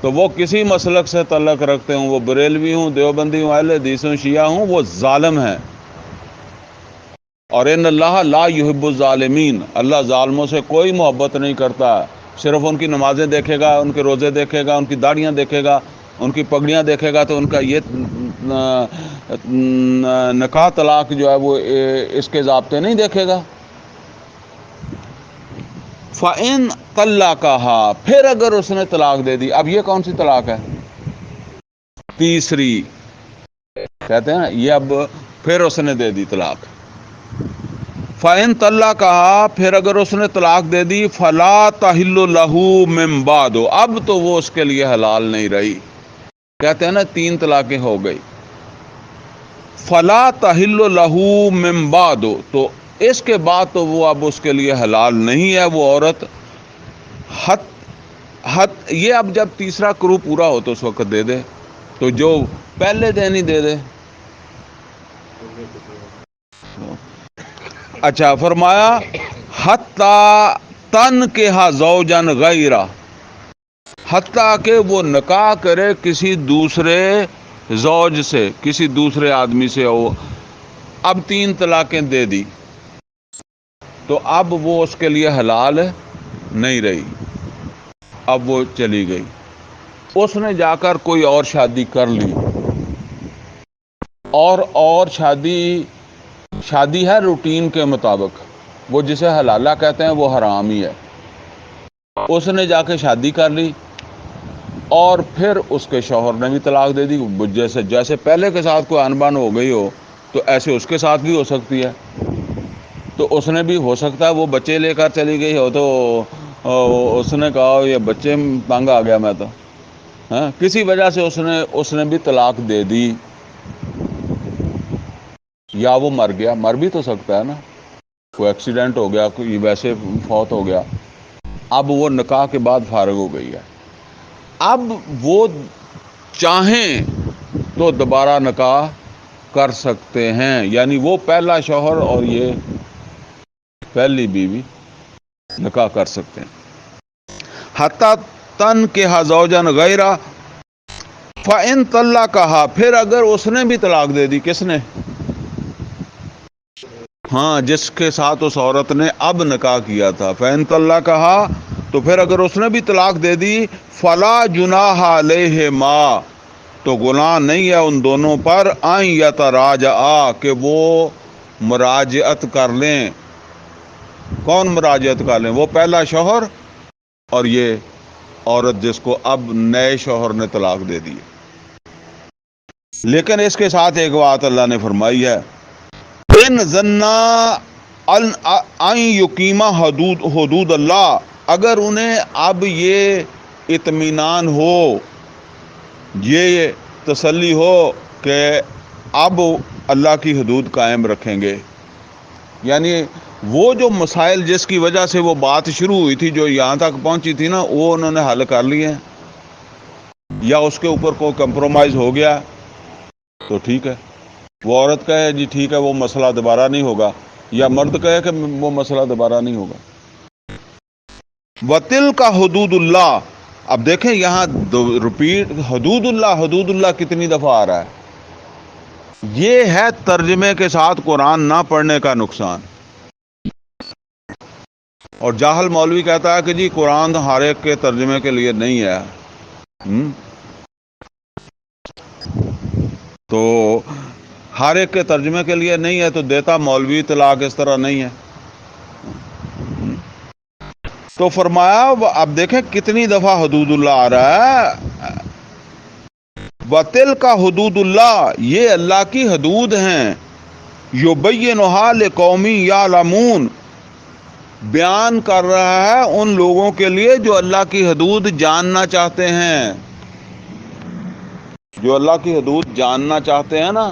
تو وہ کسی مسلک سے تعلق رکھتے ہوں، وہ بریلوی ہوں، دیوبندی ہوں، اہل حدیث ہوں، شیعہ ہوں، وہ ظالم ہیں. اور ان اللہ لا یحب الظالمین، اللہ ظالموں سے کوئی محبت نہیں کرتا. صرف ان کی نمازیں دیکھے گا، ان کے روزے دیکھے گا، ان کی داڑیاں دیکھے گا، ان کی پگڑیاں دیکھے گا، تو ان کا یہ نکاح طلاق جو ہے وہ اس کے ضابطے نہیں دیکھے گا. فَإِن طَلَّقَهَا، پھر اگر اس نے طلاق دے دی. اب یہ کون سی طلاق ہے؟ تیسری. کہتے ہیں یہ اب پھر اس نے دے دی طلاق. فَإِن طَلَّقَهَا، پھر اگر اس نے طلاق دے دی، فَلَا تَحِلُّ لَهُ مِن بَعْدُ، اب تو وہ اس کے لیے حلال نہیں رہی. کہتے ہیں نا 3 طلاقیں ہو گئی. فَلَا تَحِلُّ لَهُ مِن بَعْدُ، تو اس کے بعد تو وہ اب اس کے لیے حلال نہیں ہے وہ عورت. حد یہ اب جب تیسرا کرو پورا ہو تو اس وقت دے دے, تو جو پہلے دن ہی دے دے. اچھا فرمایا حتی تن کے ہا زوجن غیرہ, حتیٰ کہ وہ نکاح کرے کسی دوسرے زوج سے, کسی دوسرے آدمی سے. ہو اب 3 طلاقیں دے دی تو اب وہ اس کے لیے حلال نہیں رہی, اب وہ چلی گئی. اس نے جا کر کوئی اور شادی کر لی, اور شادی ہے روٹین کے مطابق, وہ جسے حلالہ کہتے ہیں وہ حرام ہی ہے. اس نے جا کے شادی کر لی اور پھر اس کے شوہر نے بھی طلاق دے دی. جیسے پہلے کے ساتھ کوئی انبن ہو گئی ہو تو ایسے اس کے ساتھ بھی ہو سکتی ہے. تو اس نے بھی ہو سکتا ہے وہ بچے لے کر چلی گئی ہو تو اس نے کہا یہ بچے تنگ آ گیا میں تو, کسی وجہ سے اس نے بھی طلاق دے دی, یا وہ مر گیا, مر بھی تو سکتا ہے نا, کوئی ایکسیڈنٹ ہو گیا, کوئی ویسے فوت ہو گیا. اب وہ نکاح کے بعد فارغ ہو گئی ہے. اب وہ چاہیں تو دوبارہ نکاح کر سکتے ہیں, یعنی وہ پہلا شوہر اور یہ پہلی بیوی نکاح کر سکتے ہیں. حتی تن کے ہا زوجن غیرہ فَإِن طَلَّقَهَا, پھر اگر اس نے بھی طلاق دے دی. کس نے؟ ہاں, جس کے ساتھ اس عورت نے اب نکاح کیا تھا. فَإِن طَلَّقَهَا, تو پھر اگر اس نے بھی طلاق دے دی. فَلَا جُنَاحَ عَلَيْهِمَا, تو گناہ نہیں ہے ان دونوں پر. أَن يَتَرَاجَعَا, کہ وہ مراجعت کر لیں. کون مراجعت کر لیں؟ وہ پہلا شوہر اور یہ عورت جس کو اب نئے شوہر نے طلاق دے دی. لیکن اس کے ساتھ ایک بات اللہ نے فرمائی ہے, ان ظنا ان یقیما حدود اللہ, اگر انہیں اب یہ اطمینان ہو, یہ تسلی ہو کہ اب اللہ کی حدود قائم رکھیں گے. یعنی وہ جو مسائل جس کی وجہ سے وہ بات شروع ہوئی تھی, جو یہاں تک پہنچی تھی نا, وہ انہوں نے حل کر لیے, یا اس کے اوپر کوئی کمپرومائز ہو گیا تو ٹھیک ہے. وہ عورت کہے جی ٹھیک ہے وہ مسئلہ دوبارہ نہیں ہوگا, یا مرد کہے کہ وہ مسئلہ دوبارہ نہیں ہوگا. وَتِلْكَ حدود اللہ, اب دیکھیں یہاں رپیٹ حدود اللہ کتنی دفعہ آ رہا ہے. یہ ہے ترجمے کے ساتھ قرآن نہ پڑھنے کا نقصان. اور جاہل مولوی کہتا ہے کہ جی قرآن ہر ایک کے ترجمے کے لیے نہیں ہے. تو ہر ایک کے ترجمے کے لیے نہیں ہے تو دیتا مولوی طلاق اس طرح نہیں ہے. تو فرمایا اب دیکھیں کتنی دفعہ حدود اللہ آ رہا ہے. وَتِلْكَ حدود اللہ, یہ اللہ کی حدود ہیں. یُبَيِّنُهَا لِقَوْمٍ يَعْلَمُونَ, بیان کر رہا ہے ان لوگوں کے لیے جو اللہ کی حدود جاننا چاہتے ہیں. جو اللہ کی حدود جاننا چاہتے ہیں نا,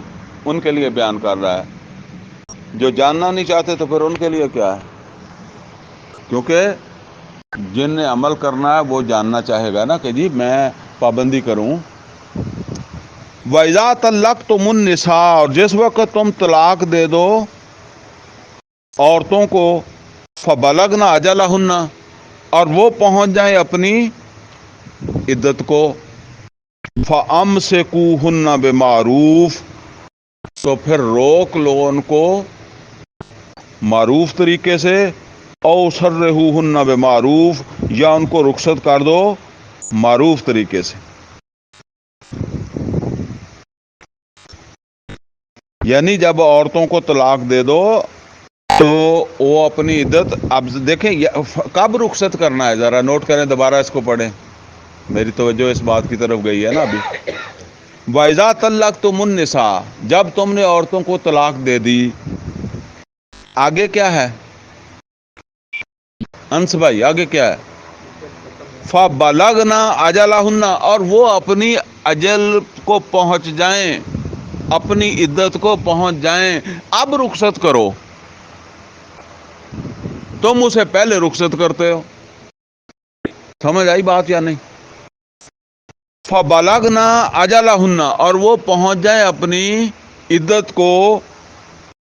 ان کے لیے بیان کر رہا ہے. جو جاننا نہیں چاہتے تو پھر ان کے لیے کیا ہے, کیونکہ جن نے عمل کرنا ہے وہ جاننا چاہے گا نا کہ جی میں پابندی کروں. وَإِذَا طَلَّقْتُمُ النِّسَاءَ, اور جس وقت تم طلاق دے دو عورتوں کو, فَبَلَغْنَ أَجَلَهُنَّ, اور وہ پہنچ جائیں اپنی عدت کو, فَأَمْسِكُوهُنَّ بِمَعْرُوفٍ, تو پھر روک لو ان کو معروف طریقے سے. او سرحوہن بمعروف, یا ان کو رخصت کر دو معروف طریقے سے. یعنی جب عورتوں کو طلاق دے دو تو وہ اپنی عدت, اب دیکھیں کب رخصت کرنا ہے, ذرا نوٹ کریں, دوبارہ اس کو پڑھیں, میری توجہ اس بات کی طرف گئی ہے نا ابھی. وَإِذَا طَلَّقْتُمُ النِّسَاءَ, جب تم نے عورتوں کو طلاق دے دی. آگے کیا ہے انس بھائی, آگے کیا ہے؟ فَبَلَغْنَ أَجَلَهُنَّ, اور وہ اپنی اجل کو پہنچ جائیں, اپنی عدت کو پہنچ جائیں. اب رخصت کرو. تم اسے پہلے رخصت کرتے ہو. سمجھ آئی بات یا نہیں؟ فَبَلَغْنَا أَجَلَهُنَّ، اور وہ پہنچ جائے اپنی عدت کو،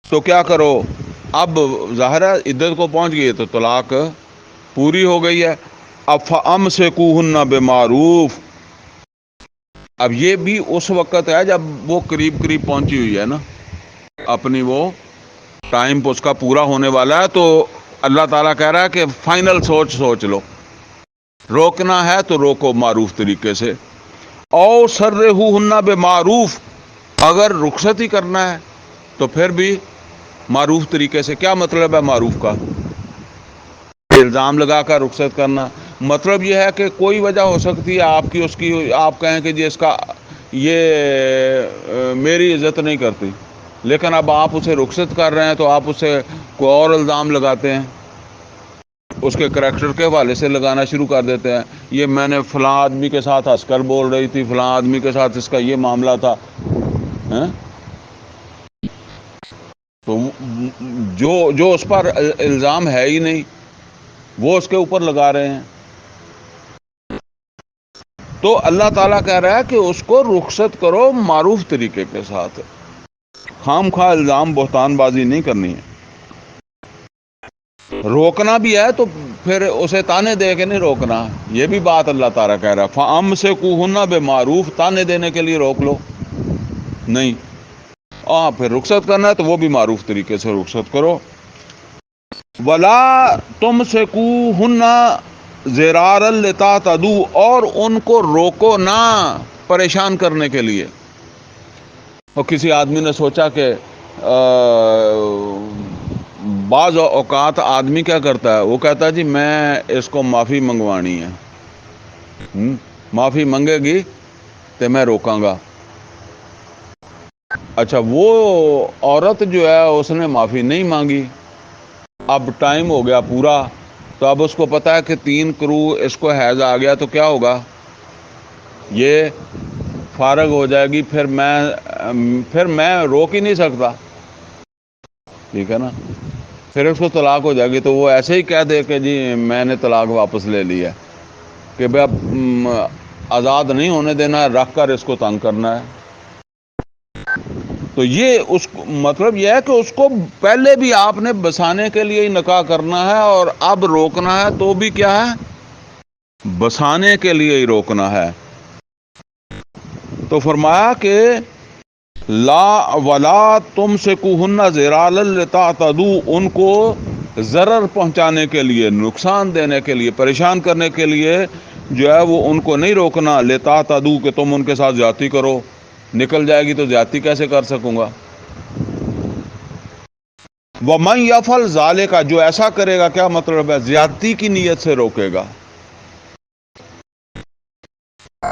تو کیا کرو؟ اب ظاہر ہے عدت کو پہنچ گئی تو طلاق پوری ہو گئی ہے. اب فَأَمْسِكُوهُنَّ بِمَعْرُوفٍ، اب یہ بھی اس وقت ہے جب وہ قریب قریب پہنچی ہوئی ہے نا، اپنی وہ ٹائم اس کا پورا ہونے والا ہے، تو اللہ تعالیٰ کہہ رہا ہے کہ فائنل سوچ لو. روکنا ہے تو روکو معروف طریقے سے. او سرہوہن بمعروف، اگر رخصت ہی کرنا ہے تو پھر بھی معروف طریقے سے. کیا مطلب ہے معروف کا؟ الزام لگا کر رخصت کرنا مطلب یہ ہے کہ کوئی وجہ ہو سکتی ہے آپ کی، اس کی، آپ کہیں کہ جی اس کا یہ میری عزت نہیں کرتی، لیکن اب آپ اسے رخصت کر رہے ہیں تو آپ اسے کوئی اور الزام لگاتے ہیں، اس کے کریکٹر کے حوالے سے لگانا شروع کر دیتے ہیں. یہ میں نے فلاں آدمی کے ساتھ ہنس کر بول رہی تھی، فلاں آدمی کے ساتھ اس کا یہ معاملہ تھا. تو جو اس پر الزام ہے ہی نہیں وہ اس کے اوپر لگا رہے ہیں. تو اللہ تعالیٰ کہہ رہا ہے کہ اس کو رخصت کرو معروف طریقے کے ساتھ. خام خواہ الزام بہتان بازی نہیں کرنی ہے. روکنا بھی ہے تو پھر اسے تانے دے کے نہیں روکنا. یہ بھی بات اللہ تعالیٰ کہہ رہا ہے فَأَمْسِكُوهُنَّ بِمَعْرُوفٍ، تانے دینے کے لیے روک لو نہیں. پھر رخصت کرنا ہے تو وہ بھی معروف طریقے سے رخصت کرو. وَلَا تُمْسِكُوهُنَّ ضِرَارًا لِتَعْتَدُوا، اور ان کو روکو نہ پریشان کرنے کے لیے. اور کسی آدمی نے سوچا کہ بعض اوقات آدمی کیا کرتا ہے، وہ کہتا ہے جی میں اس کو معافی منگوانی ہے، معافی منگے گی تو میں روکاں گا. اچھا وہ عورت جو ہے اس نے معافی نہیں مانگی، اب ٹائم ہو گیا پورا، تو اب اس کو پتا ہے کہ 3 کرو اس کو حیض آ گیا تو کیا ہوگا، یہ فارغ ہو جائے گی، پھر میں روک ہی نہیں سکتا. ٹھیک ہے نا؟ پھر اس کو طلاق ہو جائے گی تو وہ ایسے ہی کہہ دے کہ جی میں نے طلاق واپس لے لی ہے، کہ بھئی اب آزاد نہیں ہونے دینا ہے، رکھ کر اس کو تنگ کرنا ہے. تو یہ مطلب یہ ہے کہ اس کو پہلے بھی آپ نے بسانے کے لیے ہی نکاح کرنا ہے، اور اب روکنا ہے تو بھی کیا ہے، بسانے کے لیے ہی روکنا ہے. تو فرمایا کہ لا ولا تمسکوہن ضرارا لتعتدوا، ان کو ضرر پہنچانے کے لیے، نقصان دینے کے لیے، پریشان کرنے کے لیے جو ہے وہ ان کو نہیں روکنا. لتعتدوا کہ تم ان کے ساتھ زیادتی کرو، نکل جائے گی تو زیادتی کیسے کر سکوں گا. وَمَن يَفْعَلْ ذَلِكَ، جو ایسا کرے گا، کیا مطلب ہے، زیادتی کی نیت سے روکے گا.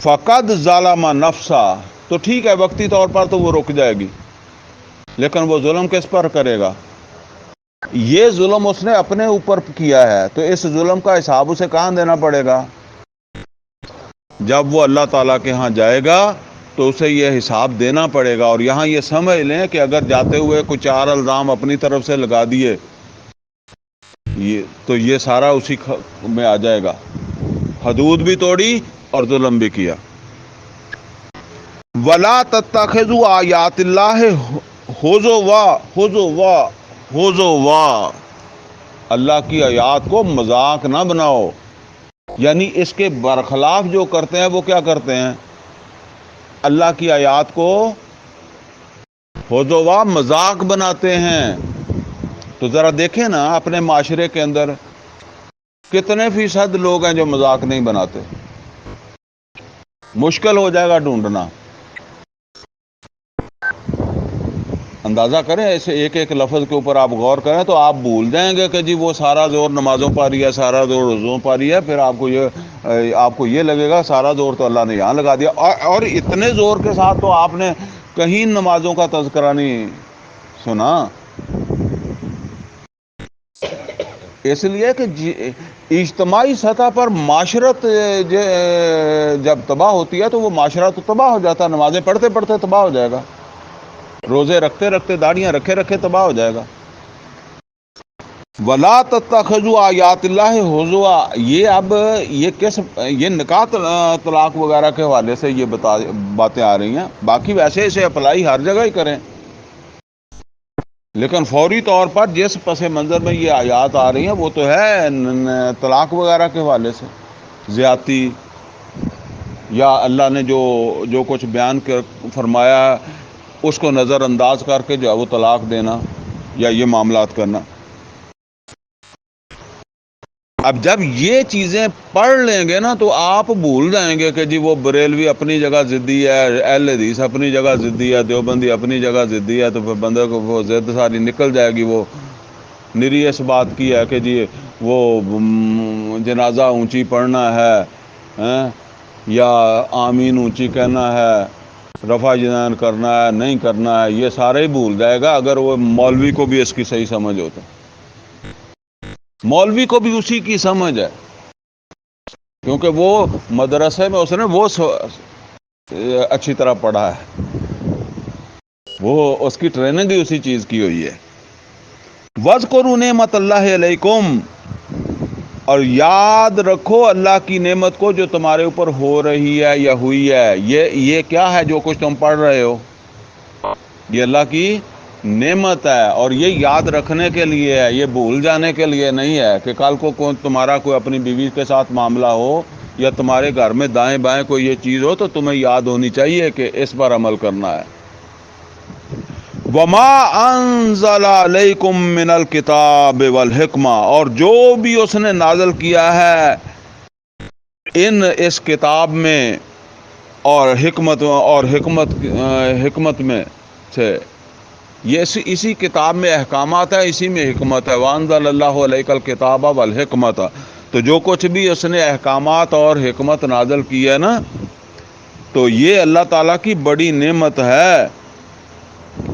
فَقَدْ ظَلَمَ نَفْسَهُ، تو ٹھیک ہے وقتی طور پر تو وہ رک جائے گی، لیکن وہ ظلم کس پر کرے گا، یہ ظلم اس نے اپنے اوپر کیا ہے، تو اس ظلم کا حساب اسے کہاں دینا پڑے گا، جب وہ اللہ تعالیٰ کے ہاں جائے گا تو اسے یہ حساب دینا پڑے گا. اور یہاں یہ سمجھ لیں کہ اگر جاتے ہوئے کچھ 4 الزام اپنی طرف سے لگا دیے تو یہ سارا اسی میں آ جائے گا، حدود بھی توڑی اور ظلم بھی کیا. وَلَا تَتَّخِذُوا آیَاتِ اللَّهِ ہُزُوًا، اللہ کی آیات کو مذاق نہ بناؤ. یعنی اس کے برخلاف جو کرتے ہیں وہ کیا کرتے ہیں، اللہ کی آیات کو ہزوا، مذاق بناتے ہیں. تو ذرا دیکھیں نا اپنے معاشرے کے اندر کتنے فیصد لوگ ہیں جو مذاق نہیں بناتے. مشکل ہو جائے گا ڈھونڈنا. اندازہ کریں، ایسے ایک ایک لفظ کے اوپر آپ غور کریں تو آپ بھول جائیں گے کہ جی وہ سارا زور نمازوں پر ہی ہے، سارا زور روزوں پر ہی ہے. پھر آپ کو یہ لگے گا سارا زور تو اللہ نے یہاں لگا دیا. اور اتنے زور کے ساتھ تو آپ نے کہیں نمازوں کا تذکرہ نہیں سنا. اس لیے کہ اجتماعی سطح پر معاشرت جب تباہ ہوتی ہے تو وہ معاشرہ تو تباہ ہو جاتا ہے. نمازیں پڑھتے پڑھتے تباہ ہو جائے گا، روزے رکھتے رکھتے، داڑیاں رکھے رکھے تباہ ہو جائے گا. ولا تتخذوا آیات اللہ ہزوا، یہ اب یہ نکاح طلاق وغیرہ کے حوالے سے یہ باتیں آ رہی ہیں، باقی ویسے اسے اپلائی ہر جگہ ہی کریں، لیکن فوری طور پر جس پس منظر میں یہ آیات آ رہی ہیں وہ تو ہے طلاق وغیرہ کے حوالے سے، زیادتی، یا اللہ نے جو کچھ بیان فرمایا اس کو نظر انداز کر کے جو ہے وہ طلاق دینا یا یہ معاملات کرنا۔ اب جب یہ چیزیں پڑھ لیں گے نا تو آپ بھول جائیں گے کہ جی وہ بریلوی اپنی جگہ ضدی ہے، اہل حدیث اپنی جگہ ضدی ہے، دیوبندی اپنی جگہ ضدی ہے، تو پھر بندے کو وہ ضد ساری نکل جائے گی۔ وہ نری اس بات کی ہے کہ جی وہ جنازہ اونچی پڑھنا ہے یا آمین اونچی کہنا ہے، رفع جنان کرنا ہے نہیں کرنا ہے، یہ سارے ہی بھول جائے گا اگر وہ مولوی کو بھی اس کی صحیح سمجھ ہوتا۔ مولوی کو بھی اسی کی سمجھ ہے، کیونکہ وہ مدرسے میں اس نے وہ اچھی طرح پڑھا ہے، وہ اس کی ٹریننگ ہی اسی چیز کی ہوئی ہے۔ وَاذْكُرُوا نِعْمَتَ اللَّهِ عَلَيْكُمْ، اور یاد رکھو اللہ کی نعمت کو جو تمہارے اوپر ہو رہی ہے یا ہوئی ہے۔ یہ کیا ہے جو کچھ تم پڑھ رہے ہو؟ یہ اللہ کی نعمت ہے، اور یہ یاد رکھنے کے لیے ہے، یہ بھول جانے کے لیے نہیں ہے کہ کل کو تمہارا کوئی اپنی بیوی کے ساتھ معاملہ ہو یا تمہارے گھر میں دائیں بائیں کوئی یہ چیز ہو تو تمہیں یاد ہونی چاہیے کہ اس پر عمل کرنا ہے۔ وَمَا أَنزَلَ عَلَيْكُم مِّنَ الْكِتَابِ وَالْحِکْمَةِ، اور جو بھی اس نے نازل کیا ہے اس کتاب میں اور حکمت میں سے، یہ اسی کتاب میں احکامات ہے، اسی میں حکمت ہے۔ وَأَنزَلَ اللَّهُ عَلَيْكَ الْكِتَابَ وَالْحِکْمَةَ، تو جو کچھ بھی اس نے احکامات اور حکمت نازل کی ہے نا، تو یہ اللہ تعالیٰ کی بڑی نعمت ہے،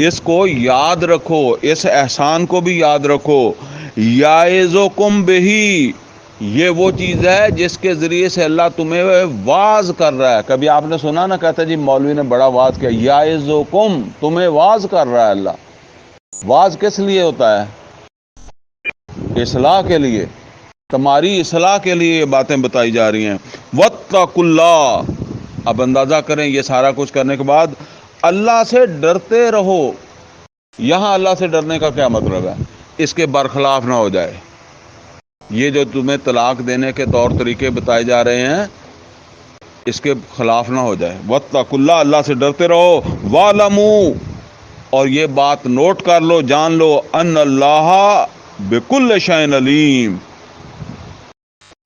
اس کو یاد رکھو، اس احسان کو بھی یاد رکھو۔ یعظکم بہ، یہ وہ چیز ہے جس کے ذریعے سے اللہ تمہیں واعظ کر رہا ہے۔ کبھی آپ نے سنا نہ کہتا جی مولوی نے بڑا واعظ کیا، یعظکم، تمہیں واعظ کر رہا ہے اللہ۔ واعظ کس لیے ہوتا ہے؟ اصلاح کے لیے، تمہاری اصلاح کے لیے یہ باتیں بتائی جا رہی ہیں۔ واتقوا اللہ، اب اندازہ کریں یہ سارا کچھ کرنے کے بعد اللہ سے ڈرتے رہو۔ یہاں اللہ سے ڈرنے کا کیا مطلب ہے؟ اس کے برخلاف نہ ہو جائے، یہ جو تمہیں طلاق دینے کے طور طریقے بتائے جا رہے ہیں اس کے خلاف نہ ہو جائے۔ واتقوا اللہ، اللہ سے ڈرتے رہو۔ وَاعْلَمُوا، اور یہ بات نوٹ کر لو، جان لو، ان اللہ بكل شيء علیم،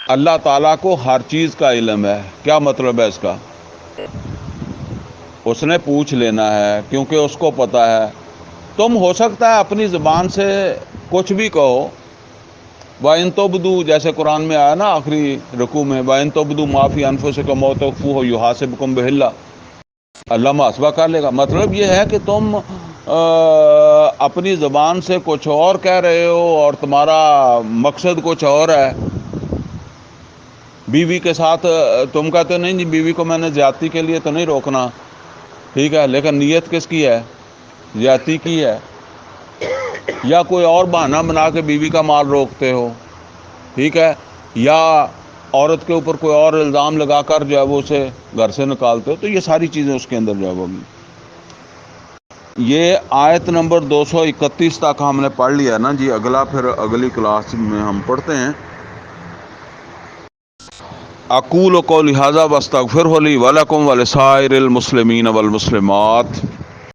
اللہ تعالیٰ کو ہر چیز کا علم ہے۔ کیا مطلب ہے اس کا؟ اس نے پوچھ لینا ہے کیونکہ اس کو پتہ ہے۔ تم ہو سکتا ہے اپنی زبان سے کچھ بھی کہو، وَإِن تُبْدُوا، جیسے قرآن میں آیا نا آخری رکوع میں، وَإِن تُبْدُوا مَا فِي أَنفُسِكُمْ أَوْ تُخْفُوهُ يُحَاسِبْكُم بِهِ اللَّهُ، اللہ محاسبہ کر لے گا۔ مطلب یہ ہے کہ تم اپنی زبان سے کچھ اور کہہ رہے ہو اور تمہارا مقصد کچھ اور ہے۔ بیوی کے ساتھ تم کہتے ہو نہیں جی بیوی کو میں نے زیادتی کے لیے تو نہیں روکنا، ٹھیک ہے، لیکن نیت کس کی ہے؟ زیادتی کی ہے۔ یا کوئی اور بہانہ بنا کے بیوی کا مال روکتے ہو، ٹھیک ہے، یا عورت کے اوپر کوئی اور الزام لگا کر جو ہے وہ اسے گھر سے نکالتے ہو، تو یہ ساری چیزیں اس کے اندر جو ہے وہ بھی۔ یہ آیت نمبر 231 تک ہم نے پڑھ لیا نا جی، اگلا پھر اگلی کلاس میں ہم پڑھتے ہیں۔ اقول قولی ھذا واستغفرہ لی ولکم ولسائر المسلمین والمسلمات۔